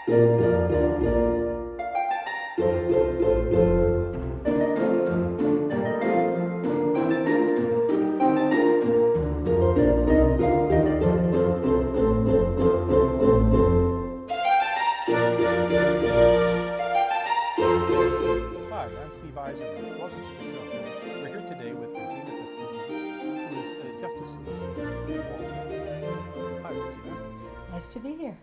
Welcome to the show. We're here today with Regina Pacitti, who is a Justice of the Peace. Hi, Regina. Nice to be here.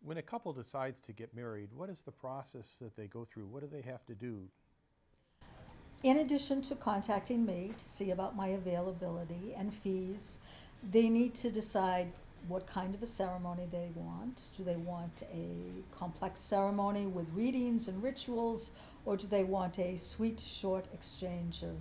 When a couple decides to get married, what is the process that they go through? What do they have to do? In addition to contacting me to see about my availability and fees, they need to decide what kind of a ceremony they want. Do they want a complex ceremony with readings and rituals, or do they want a sweet, short exchange of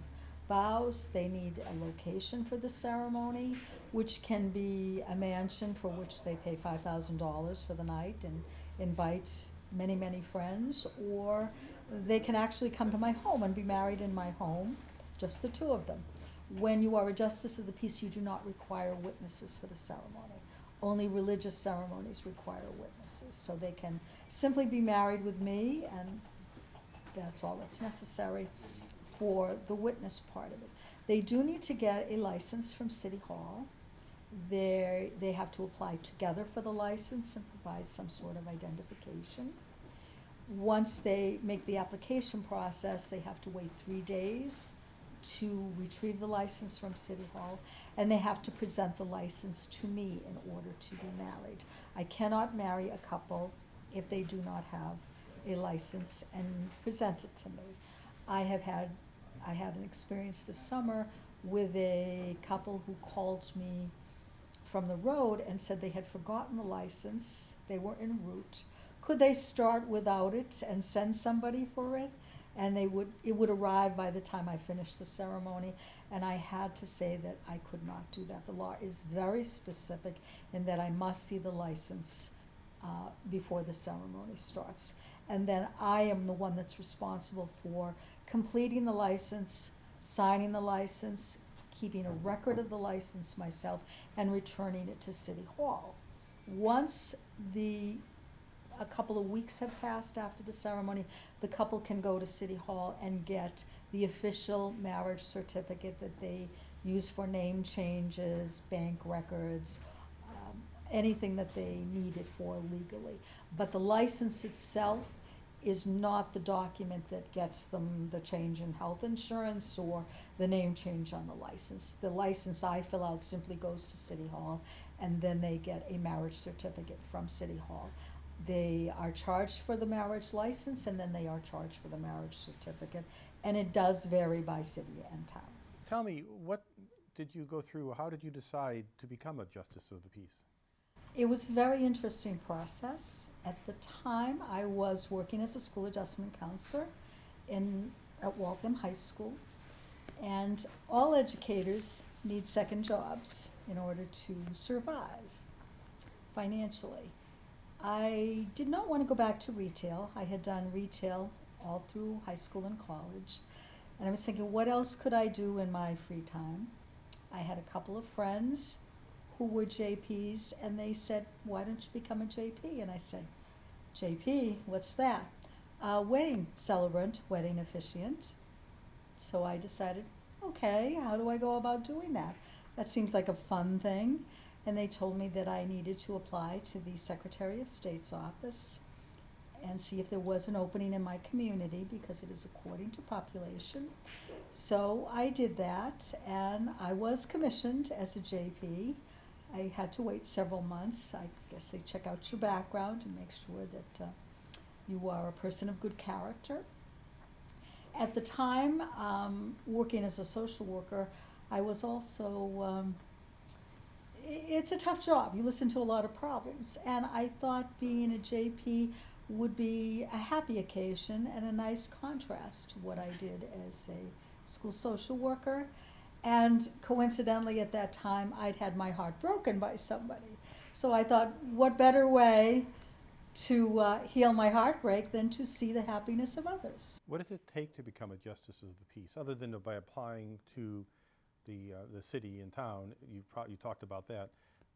vows? They need a location for the ceremony, which can be a mansion for which they pay $5,000 for the night and invite many, many friends, or they can actually come to my home and be married in my home, just the two of them. When you are a Justice of the Peace, you do not require witnesses for the ceremony. Only religious ceremonies require witnesses. So they can simply be married with me, and that's all that's necessary for the witness part of it. They do need to get a license from City Hall. They have to apply together for the license and provide some sort of identification. Once they make the application process, they have to wait 3 days to retrieve the license from City Hall, and they have to present the license to me in order to be married. I cannot marry a couple if they do not have a license and present it to me. I had an experience this summer with a couple who called me from the road and said they had forgotten the license. They were en route. Could they start without it and send somebody for it? And it would arrive by the time I finished the ceremony, and I had to say that I could not do that. The law is very specific in that I must see the license before the ceremony starts. And then I am the one that's responsible for completing the license, signing the license, keeping a record of the license myself, and returning it to City Hall. Once a couple of weeks have passed after the ceremony, the couple can go to City Hall and get the official marriage certificate that they use for name changes, bank records, anything that they need it for legally. But the license itself is not the document that gets them the change in health insurance or the name change on the license. The license I fill out simply goes to City Hall, and then they get a marriage certificate from City Hall. They are charged for the marriage license, and then they are charged for the marriage certificate, and it does vary by city and town. Tell me, what did you go through? How did you decide to become a Justice of the Peace? It was a very interesting process. At the time, I was working as a school adjustment counselor at Waltham High School, and all educators need second jobs in order to survive financially. I did not want to go back to retail. I had done retail all through high school and college, and I was thinking, what else could I do in my free time? I had a couple of friends who were JPs, and they said, why don't you become a JP? And I said, JP, what's that? Wedding celebrant, wedding officiant. So I decided, okay, how do I go about doing that? That seems like a fun thing. And they told me that I needed to apply to the Secretary of State's office and see if there was an opening in my community, because it is according to population. So I did that, and I was commissioned as a JP. I had to wait several months. I guess they check out your background and make sure that you are a person of good character. At the time, working as a social worker, I was also it's a tough job. You listen to a lot of problems, and I thought being a JP would be a happy occasion and a nice contrast to what I did as a school social worker. And coincidentally, at that time, I'd had my heart broken by somebody. So I thought, what better way to heal my heartbreak than to see the happiness of others? What does it take to become a Justice of the Peace, other than by applying to the city and town? You talked about that,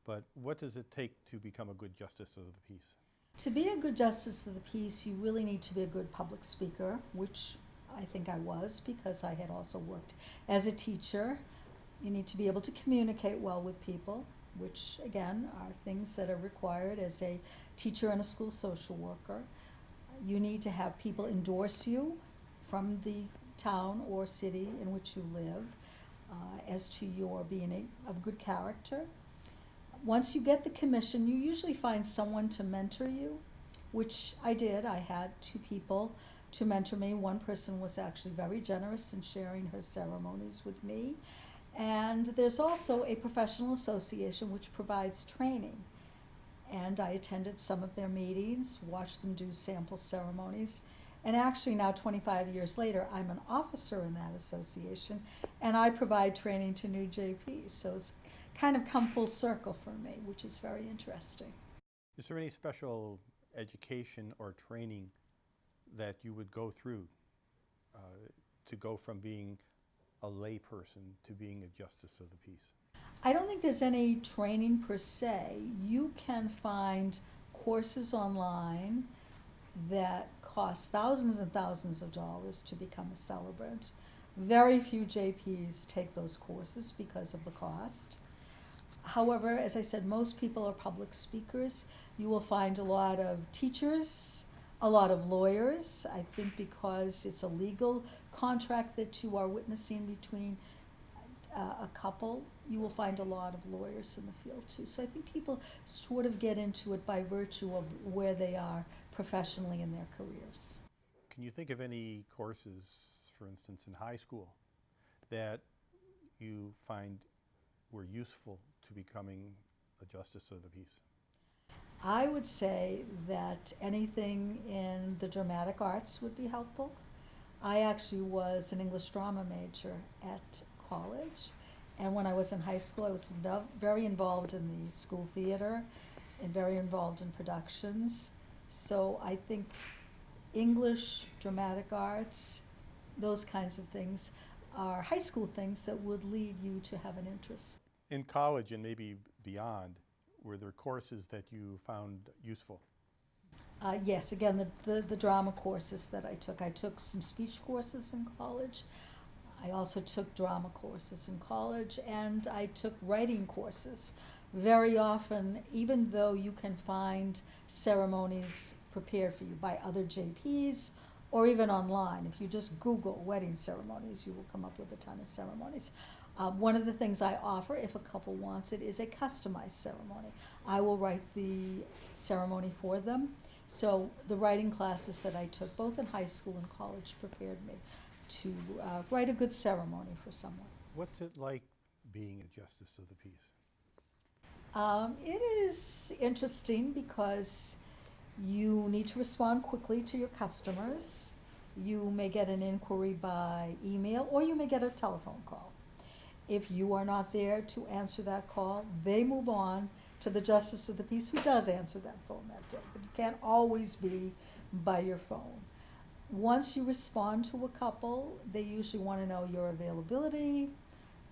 but what does it take to become a good Justice of the Peace? To be a good justice of the peace, you really need to be a good public speaker, which I think I was because I had also worked as a teacher. You need to be able to communicate well with people, which again are things that are required as a teacher and a school social worker. You need to have people endorse you from the town or city in which you live as to your being of good character. Once you get the commission, you usually find someone to mentor you, which I did. I had 2 people to mentor me. One person was actually very generous in sharing her ceremonies with me. And there's also a professional association which provides training. And I attended some of their meetings, watched them do sample ceremonies. And actually now 25 years later, I'm an officer in that association, and I provide training to new JPs. So it's kind of come full circle for me, which is very interesting. Is there any special education or training that you would go through to go from being a layperson to being a justice of the peace? I don't think there's any training per se. You can find courses online that cost thousands and thousands of dollars to become a celebrant. Very few JPs take those courses because of the cost. However, as I said, most people are public speakers. You will find a lot of teachers, a lot of lawyers, I think because it's a legal contract that you are witnessing between a couple. You will find a lot of lawyers in the field too. So I think people sort of get into it by virtue of where they are professionally in their careers. Can you think of any courses, for instance, in high school that you find were useful to becoming a justice of the peace? I would say that anything in the dramatic arts would be helpful. I actually was an English drama major at college, and when I was in high school I was very involved in the school theater and very involved in productions. So I think English, dramatic arts, those kinds of things are high school things that would lead you to have an interest. In college and maybe beyond, were there courses that you found useful? Yes, again, the drama courses that I took some speech courses in college. I also took drama courses in college, and I took writing courses. Very often, even though you can find ceremonies prepared for you by other JPs or even online, if you just Google wedding ceremonies, you will come up with a ton of ceremonies. One of the things I offer, if a couple wants it, is a customized ceremony. I will write the ceremony for them. So the writing classes that I took, both in high school and college, prepared me to write a good ceremony for someone. What's it like being a justice of the peace? It is interesting because you need to respond quickly to your customers. You may get an inquiry by email, or you may get a telephone call. If you are not there to answer that call, they move on to the justice of the peace who does answer that phone that day. But you can't always be by your phone. Once you respond to a couple, they usually want to know your availability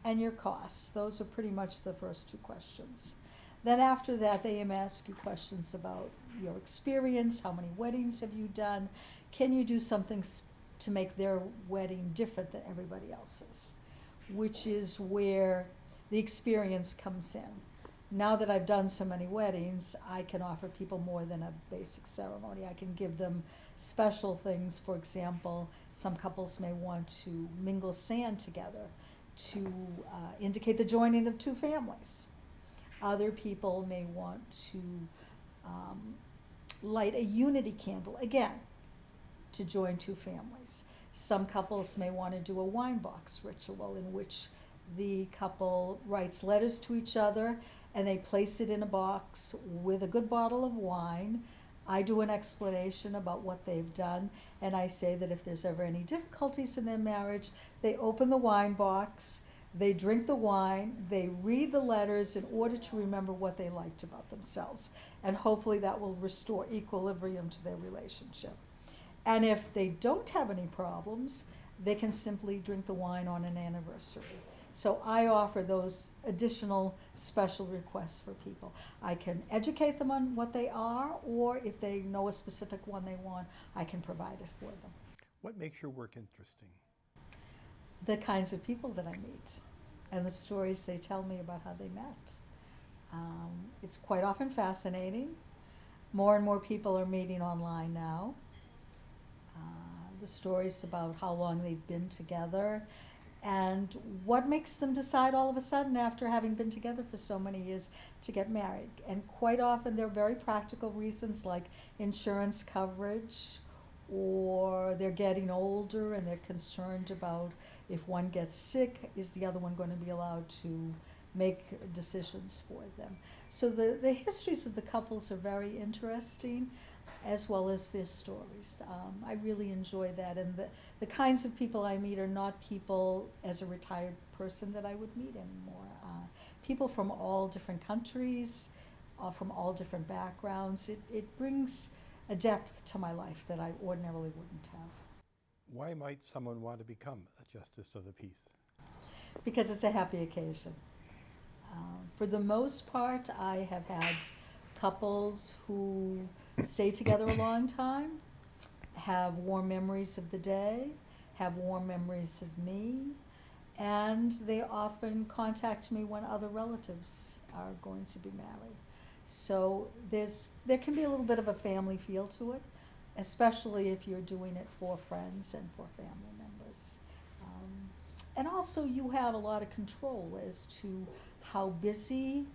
and your costs. Those are pretty much the first 2 questions. Then after that, they may ask you questions about your experience, how many weddings have you done, can you do something to make their wedding different than everybody else's, which is where the experience comes in. Now that I've done so many weddings, I can offer people more than a basic ceremony. I can give them special things. For example, some couples may want to mingle sand together to indicate the joining of 2 families. Other people may want to light a unity candle, again, to join 2 families. Some couples may want to do a wine box ritual in which the couple writes letters to each other and they place it in a box with a good bottle of wine. I do an explanation about what they've done, and I say that if there's ever any difficulties in their marriage, they open the wine box, they drink the wine, they read the letters in order to remember what they liked about themselves, and hopefully that will restore equilibrium to their relationship. And if they don't have any problems, they can simply drink the wine on an anniversary. So I offer those additional special requests for people. I can educate them on what they are, or if they know a specific one they want, I can provide it for them. What makes your work interesting? The kinds of people that I meet and the stories they tell me about how they met. It's quite often fascinating. More and more people are meeting online now. The stories about how long they've been together and what makes them decide all of a sudden, after having been together for so many years, to get married. And quite often they're very practical reasons, like insurance coverage, or they're getting older and they're concerned about if one gets sick, is the other one going to be allowed to make decisions for them. So the histories of the couples are very interesting, as well as their stories. I really enjoy that, and the kinds of people I meet are not people as a retired person that I would meet anymore. People from all different countries, from all different backgrounds. It brings a depth to my life that I ordinarily wouldn't have. Why might someone want to become a justice of the peace? Because it's a happy occasion. For the most part, I have had couples who stay together a long time, have warm memories of the day, have warm memories of me, and they often contact me when other relatives are going to be married. So there can be a little bit of a family feel to it, especially if you're doing it for friends and for family members. And also you have a lot of control as to how busy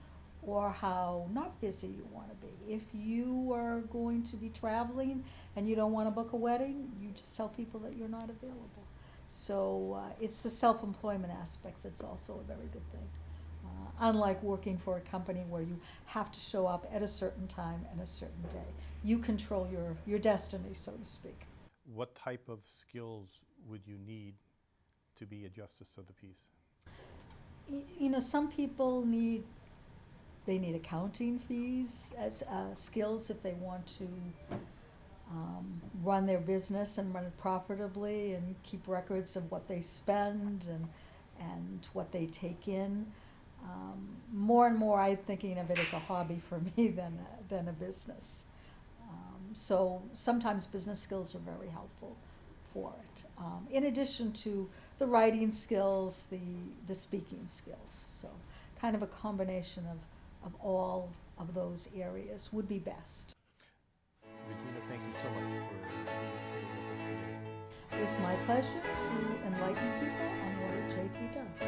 or how not busy you want to be. If you are going to be traveling and you don't want to book a wedding, you just tell people that you're not available. So it's the self-employment aspect that's also a very good thing. Unlike working for a company where you have to show up at a certain time and a certain day. You control your destiny, so to speak. What type of skills would you need to be a justice of the peace? You know, some people need accounting fees as skills if they want to run their business and run it profitably and keep records of what they spend and what they take in. More and more, I'm thinking of it as a hobby for me than a business. So sometimes business skills are very helpful for it, in addition to the writing skills, the speaking skills. So kind of a combination of all of those areas would be best. Regina, thank you so much for being here with us today. It was my pleasure to enlighten people on what a JP does.